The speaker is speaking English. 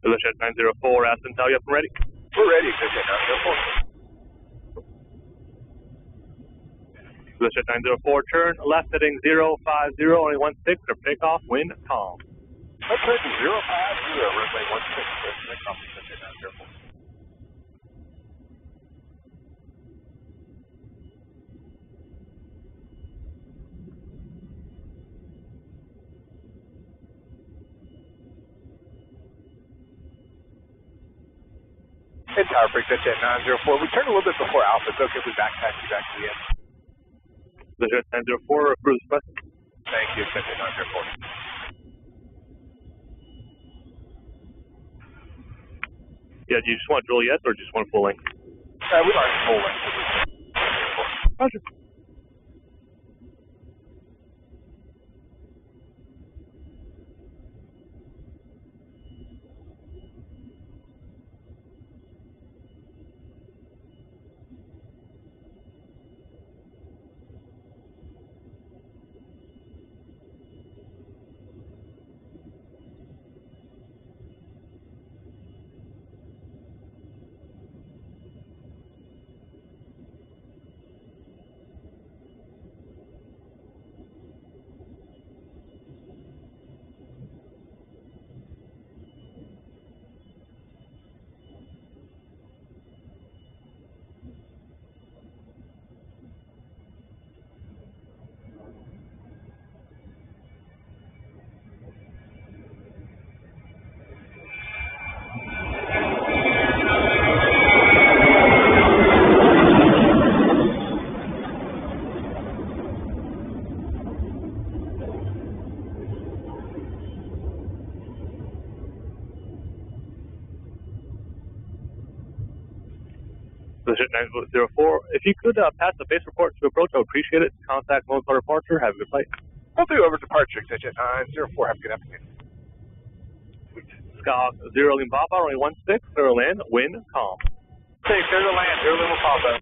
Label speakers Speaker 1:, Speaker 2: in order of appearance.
Speaker 1: Citation 904, Addison, tell you up and ready.
Speaker 2: We're ready, Citation 904.
Speaker 1: Citation 904, turn left heading 050, only 16, or takeoff, wind calm.
Speaker 2: Left heading 050, runway 16, takeoff, Citation 904. And Tower Break, Citation 904. We turned a little bit before Alpha. It's okay if we back taxi back to the end.
Speaker 1: Citation 904, cruise west.
Speaker 2: Thank you, Citation 904.
Speaker 1: Yeah, do you just want Juliet or just want full length?
Speaker 2: We'd like full length.
Speaker 1: Roger. Citation 904, if you could pass the base report to approach, I would appreciate it. Contact mode for departure. Have a good flight.
Speaker 2: We'll do over departure, Citation 904. Have a good afternoon.
Speaker 1: Scout 0 Lima Papa, runway 16, clear land, wind calm.
Speaker 2: Hey, clear the land, 0 Lima Papa.